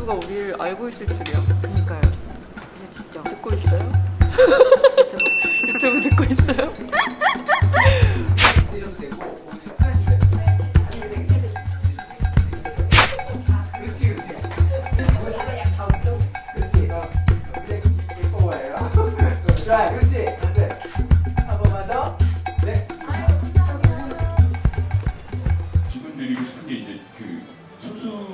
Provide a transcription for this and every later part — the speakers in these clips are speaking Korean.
유튜브가 우리를 알고 있을 줄이야. 그러니까요. 이거 진짜. 듣고 있어요? 유튜브 듣고 있어요? 지금 드리고 싶은 게 이제 그 소수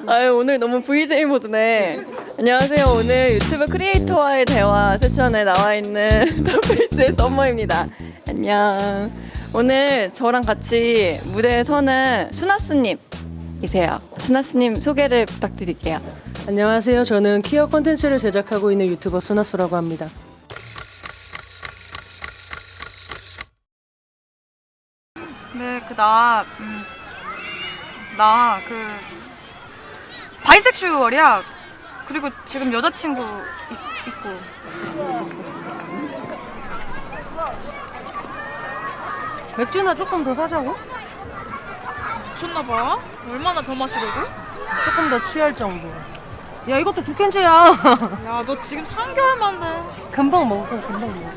아유, 오늘 너무 VJ 모드네. 안녕하세요. 오늘 유튜브 크리에이터와의 대화 세션에 나와 있는 더페이스의 썸머입니다. 안녕. 오늘 저랑 같이 무대에 서는 수나스님이세요. 수나스님 소개를 부탁드릴게요. 안녕하세요. 저는 키어 콘텐츠를 제작하고 있는 유튜버 수나수라고 합니다. 네, 나 바이섹슈얼이야. 그리고 지금 여자친구 있고. 맥주나 조금 더 사자고? 미쳤나봐. 얼마나 더 마시려고? 조금 더 취할 정도. 야, 이것도 두 캔째야. 야, 너 지금 3개월만 돼. 금방 먹어, 금방 먹어.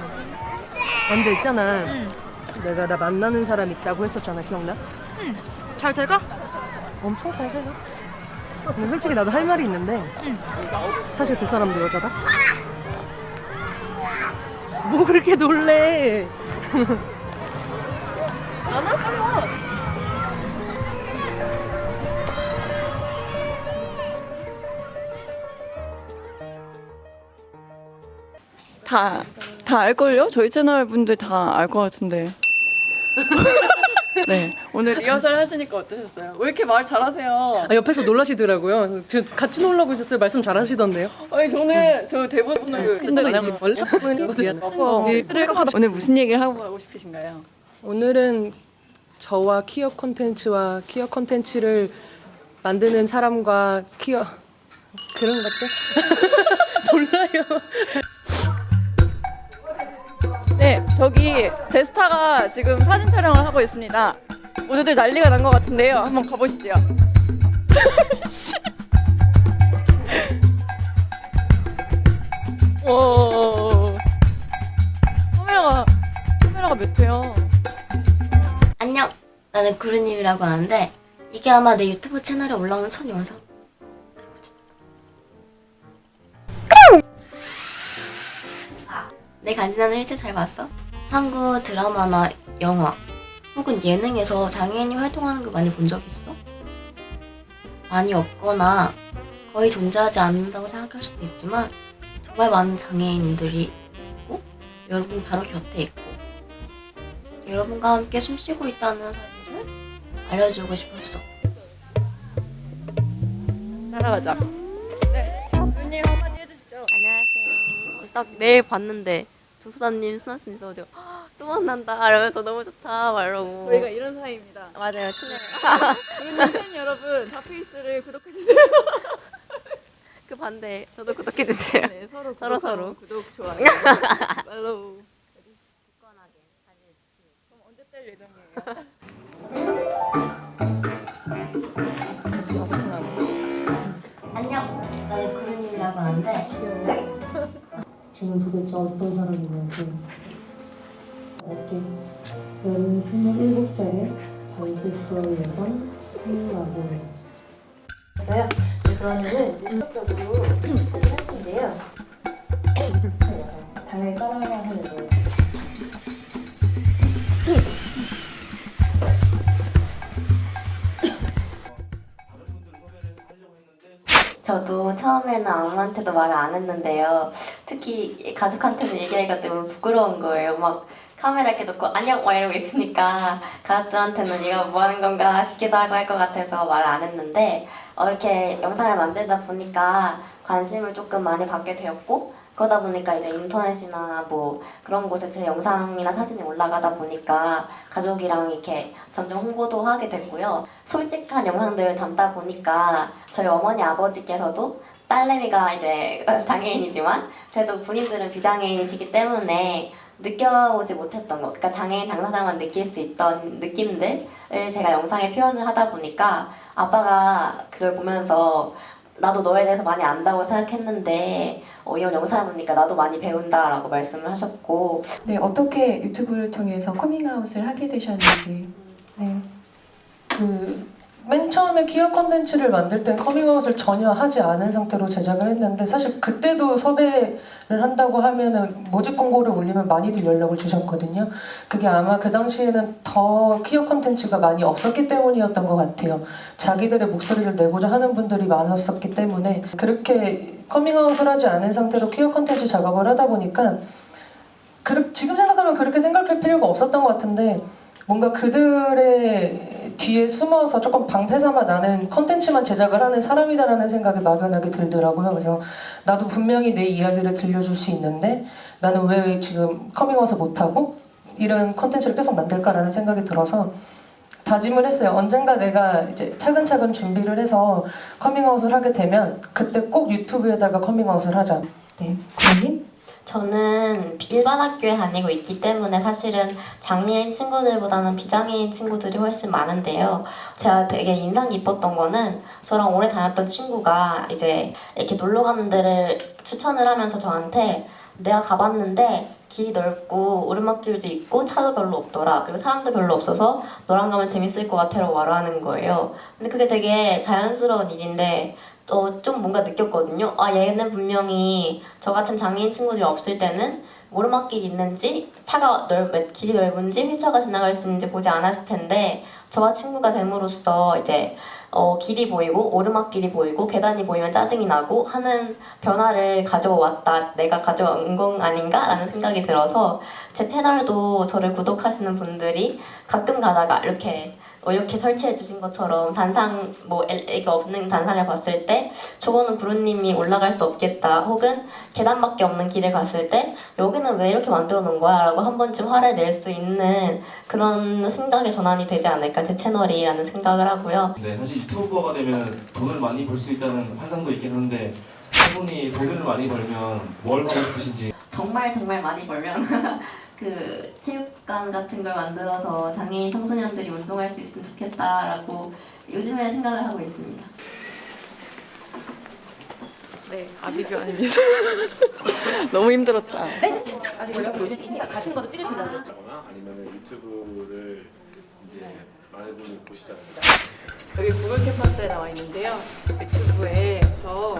근데 있잖아. 응. 내가 나 만나는 사람 있다고 했었잖아. 기억나? 응. 잘 돼가? 엄청 잘 되죠. 근데 솔직히 나도 할 말이 있는데 응. 사실 그 사람도 여자다? 뭐 그렇게 놀래. 안 할 거야. 다 알걸요? 저희 채널 분들 다 알 것 같은데. 네, 오늘 리허설 하시니까 어떠셨어요? 왜 이렇게 말 잘하세요? 아, 옆에서 놀라시더라고요. 저 같이 놀라고 있었어요. 말씀 잘하시던데요. 아니 저는 저 대본을 근데 원래 오늘 무슨 얘기를 하고 가고 싶으신가요? 오늘은 저와 키어 콘텐츠와 키어 콘텐츠를 만드는 사람과 키어 그런 것들 몰라요. 네, 저기 데스타가 지금 사진 촬영을 하고 있습니다. 모두들 난리가 난 것 같은데요. 한번 가보시죠. 오, 카메라가 몇 회야? 안녕! 나는 구루님이라고 하는데 이게 아마 내 유튜브 채널에 올라오는 첫 영상. 내 간지나는 일체 잘 봤어? 한국 드라마나 영화 혹은 예능에서 장애인이 활동하는 걸 많이 본 적 있어? 많이 없거나 거의 존재하지 않는다고 생각할 수도 있지만 정말 많은 장애인들이 있고 여러분 바로 곁에 있고 여러분과 함께 숨쉬고 있다는 사실을 알려주고 싶었어. 따라가자. 네, 누님 한마디 해주시죠. 안녕하세요. 딱 매일 봤는데 조수다님, 수나스님 있어가지고 또 만난다 이러면서 너무 좋다 막 이러고. 저희가 이런 사이입니다. 맞아요, 친해요. 누님 팬 여러분, 다페이스를 구독해주세요. 그 반대 저도 구독해주세요. 네, 서로 서로. 구독, 좋아요, 팔로우. 굳건하게 자리를 지키고. 그럼 언제 뗄 예정이에요? 안녕! 나는 구루님이라고 하는데 저는 도대체 어떤 사람이냐고. 이렇게 저는 27살의 바이섹슈얼 여성 승우라고. 그러면은 본격적으로 할 텐데요. 당연히 따라해야 하는 거. 저도 처음에는 아무한테도 말을 안 했는데요. 특히 가족한테는 얘기하기가 너무 부끄러운 거예요. 막 카메라 이렇게 놓고 안녕 막 이러고 있으니까 가족들한테는 이거 뭐 하는 건가 싶기도 하고 할 것 같아서 말을 안 했는데 이렇게 영상을 만들다 보니까 관심을 조금 많이 받게 되었고 그러다 보니까 이제 인터넷이나 뭐 그런 곳에 제 영상이나 사진이 올라가다 보니까 가족이랑 이렇게 점점 홍보도 하게 됐고요. 솔직한 영상들을 담다 보니까 저희 어머니 아버지께서도 딸내미가 이제 장애인이지만 그래도 본인들은 비장애인이시기 때문에 느껴보지 못했던 거, 그러니까 장애인 당사자만 느낄 수 있던 느낌들 제가 영상에 표현을 하다 보니까 아빠가 그걸 보면서 나도 너에 대해서 많이 안다고 생각했는데 이런 영상을 보니까 나도 많이 배운다라고 말씀을 하셨고 네, 어떻게 유튜브를 통해서 커밍아웃을 하게 되셨는지. 네. 맨 처음에 키어 컨텐츠를 만들 땐 커밍아웃을 전혀 하지 않은 상태로 제작을 했는데 사실 그때도 섭외를 한다고 하면은 모집 공고를 올리면 많이들 연락을 주셨거든요. 그게 아마 그 당시에는 더 키어 컨텐츠가 많이 없었기 때문이었던 것 같아요. 자기들의 목소리를 내고자 하는 분들이 많았었기 때문에 그렇게 커밍아웃을 하지 않은 상태로 키어 컨텐츠 작업을 하다 보니까 지금 생각하면 그렇게 생각할 필요가 없었던 것 같은데 뭔가 그들의 뒤에 숨어서 조금 방패삼아 나는 컨텐츠만 제작을 하는 사람이다라는 생각이 막연하게 들더라고요. 그래서 나도 분명히 내 이야기를 들려줄 수 있는데 나는 왜 지금 커밍아웃을 못하고 이런 컨텐츠를 계속 만들까라는 생각이 들어서 다짐을 했어요. 언젠가 내가 이제 차근차근 준비를 해서 커밍아웃을 하게 되면 그때 꼭 유튜브에다가 커밍아웃을 하자. 네, 고객님? 저는 일반 학교에 다니고 있기 때문에 사실은 장애인 친구들보다는 비장애인 친구들이 훨씬 많은데요. 제가 되게 인상 깊었던 거는 저랑 오래 다녔던 친구가 이제 이렇게 놀러 가는 데를 추천을 하면서 저한테 내가 가봤는데 길이 넓고 오르막길도 있고 차도 별로 없더라. 그리고 사람도 별로 없어서 너랑 가면 재밌을 것 같아라고 말하는 거예요. 근데 그게 되게 자연스러운 일인데 좀 뭔가 느꼈거든요. 아, 얘는 분명히 저 같은 장애인 친구들이 없을 때는 오르막길이 있는지 길이 넓은지 휠체어가 지나갈 수 있는지 보지 않았을 텐데 저와 친구가 됨으로써 이제 길이 보이고 오르막길이 보이고 계단이 보이면 짜증이 나고 하는 변화를 가져왔다. 내가 가져온 건 아닌가라는 생각이 들어서 제 채널도 저를 구독하시는 분들이 가끔 가다가 이렇게 설치해 주신 것처럼 단상 애가 없는 단상을 봤을 때 저거는 구루님이 올라갈 수 없겠다 혹은 계단밖에 없는 길을 갔을 때 여기는 왜 이렇게 만들어 놓은 거야 라고 한 번쯤 화를 낼 수 있는 그런 생각의 전환이 되지 않을까 제 채널이라는 생각을 하고요. 네, 사실 유튜버가 되면 돈을 많이 벌 수 있다는 환상도 있긴 한데 한 분이 돈을 많이 벌면 뭘 하고 싶으신지. 정말 많이 벌면 그 체육관 같은 걸 만들어서 장애인 청소년들이 운동할 수 있으면 좋겠다라고 요즘에 생각을 하고 있습니다. 네, 아비규 아닙니다. 너무 힘들었다. 아니 요즘 인사 가시는 것도 찍으신다고. 아니면 유튜브를 이제 많은 분이 보시잖아요. 여기 구글 캠퍼스에 나와 있는데요. 유튜브에서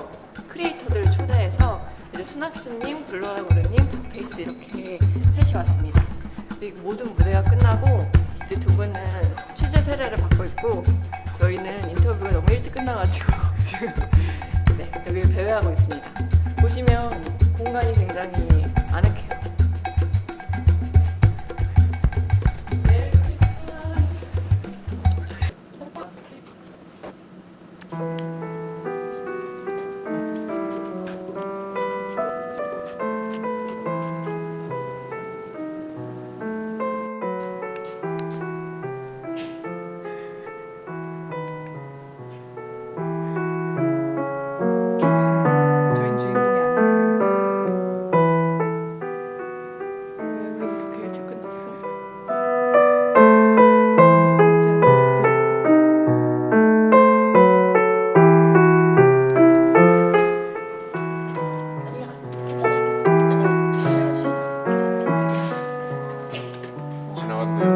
크리에이터들을 초대해서 이제 수나스님, 블루라고르님, 탑페이스 이렇게 셋이 왔습니다. 그리고 모든 무대가 끝나고 이제 두 분은 취재 세례를 받고 있고 저희는 인터뷰가 너무 일찍 끝나가지고 지금 네, 여기를 배회하고 있습니다. 보시면 공간이 굉장히 아늑해요. 저희 주인공이 아니에요. 왜 이렇게 일찍 끝났어? 지나갔대요.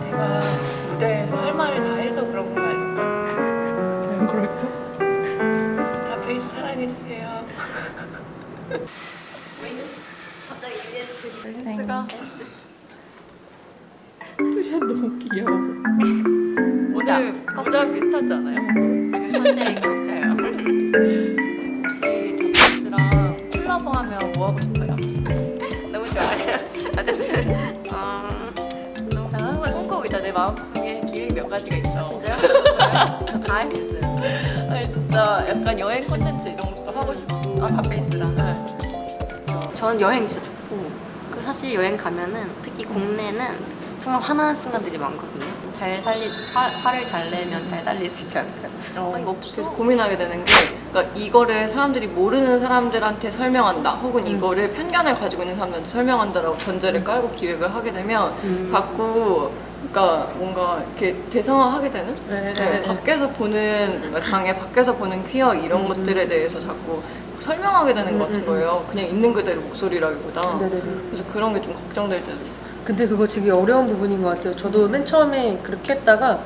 내가 무대에서 할 말을 다 해서 그런 거 아닐까? 그럴까? 다 페이스 사랑해주세요. 갑자기 EBS 댄스가 투샷 너무 귀여워. 모자 비슷하지 않아요? 선생님 겹쳐요. 혹시 댄스랑 콜라보 하면 뭐 하고 싶어요? 너무 좋아요. 어쨌든 난 항상 꿈꾸고 있다. 내 마음속에 기획이 몇 가지가 있어. 진짜요? 저 다 할 수 있어요. 아니 진짜 약간 여행 콘텐츠 이런 것도 하고 싶고. 탑페이스랑. 네. 저는 여행 진짜 좋고 그 사실 여행 가면은 특히 국내는 정말 화나는 순간들이 많거든요. 화를 잘 내면 잘 살릴 수 있지 않을까요? 아니, 없어. 그래서 고민하게 되는 게, 그러니까 이거를 사람들이 모르는 사람들한테 설명한다, 혹은 이거를 편견을 가지고 있는 사람들한테 설명한다라고 전제를 깔고 기획을 하게 되면 자꾸, 그러니까 뭔가 이렇게 대상화하게 되는, 밖에서 보는 뭔가 장애, 밖에서 보는 퀴어 이런 것들에 대해서 자꾸 설명하게 되는 것 같은 거예요. 그냥 있는 그대로 목소리라기보다. 네네네. 그래서 그런 게 좀 걱정될 때도 있어요. 근데 그거 되게 어려운 부분인 것 같아요. 저도 맨 처음에 그렇게 했다가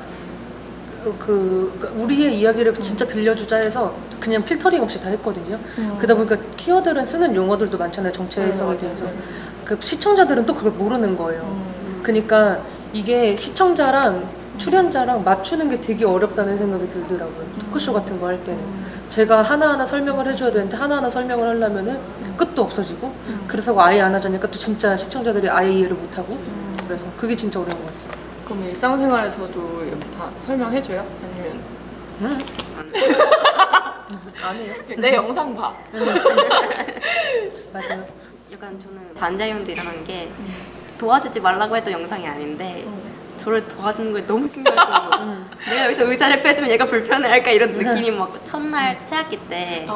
우리의 이야기를 진짜 들려주자 해서 그냥 필터링 없이 다 했거든요. 그러다 보니까 키워드는 쓰는 용어들도 많잖아요. 정체성에 대해서. 그 시청자들은 또 그걸 모르는 거예요. 그러니까 이게 시청자랑 출연자랑 맞추는 게 되게 어렵다는 생각이 들더라고요. 토크쇼 같은 거 할 때는. 제가 하나하나 설명을 해줘야 되는데 하나하나 설명을 하려면은 끝도 없어지고 그래서 아예 안 하자니까 또 진짜 시청자들이 아예 이해를 못하고 그래서 그게 진짜 어려운 것 같아요. 그럼 일상생활에서도 이렇게 다 설명해줘요? 아니면 안 해요? 내 영상 봐. 맞아요. 약간 저는 반작용도 일어난 게 도와주지 말라고 했던 영상이 아닌데 저를 도와주는 걸 너무 신경 쓰고 내가 여기서 의자를 빼주면 얘가 불편해할까 이런 느낌이 막 첫날 새학기 때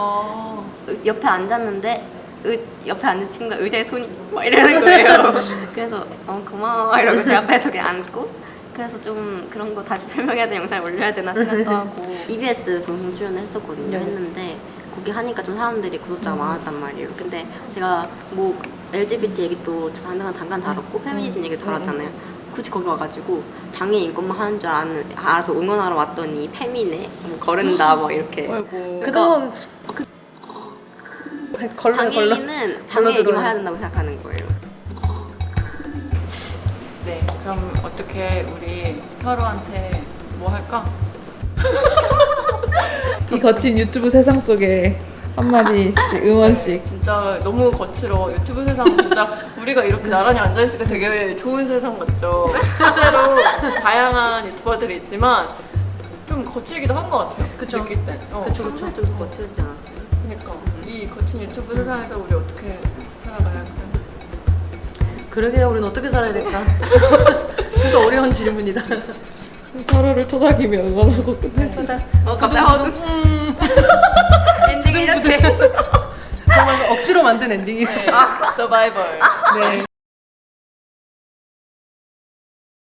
옆에 앉았는데 옆에 앉은 친구가 의자에 손이 막 이러는 거예요. 그래서 고마워 이러고 제 앞에서 그냥 앉고 그래서 좀 그런 거 다시 설명해야 되는 영상을 올려야 되나 생각도 하고 EBS 방송 출연을 했었거든요. 했는데 거기 하니까 좀 사람들이 구독자가 많았단 말이에요. 근데 제가 뭐 LGBT 얘기도 잠깐 다뤘고 페미니즘 얘기도 다뤘잖아요. 굳이 거기 와가지고 장애 인권만 하는 줄 알아서 응원하러 왔더니 페미네 뭐 거른다 뭐 이렇게. 그동안 장애인은 장애 얘기만 해야 된다고 생각하는 거예요. 네, 그럼 어떻게 우리 서로한테 뭐 할까? 이 거친 유튜브 세상 속에 한마디씩 응원씩. 진짜 너무 거칠어. 유튜브 세상 진짜 우리가 이렇게 나란히 앉아있으니까 되게 좋은 세상 같죠. 실제로 다양한 유튜버들이 있지만 좀 거칠기도 한 것 같아요. 그쵸. 느낄 때. 그쵸. 좀 거칠지 않았어요? 그러니까 이 거친 유튜브 세상에서 우리 어떻게 살아가야 할까요? 그러게요. 우리는 어떻게 살아야 될까? 또 어려운 질문이다. 서로를 토닥이며 응원하고 끝내자. 갑자기 엔딩이 이렇게 정말 억지로 만든 엔딩이. 서바이벌. 네.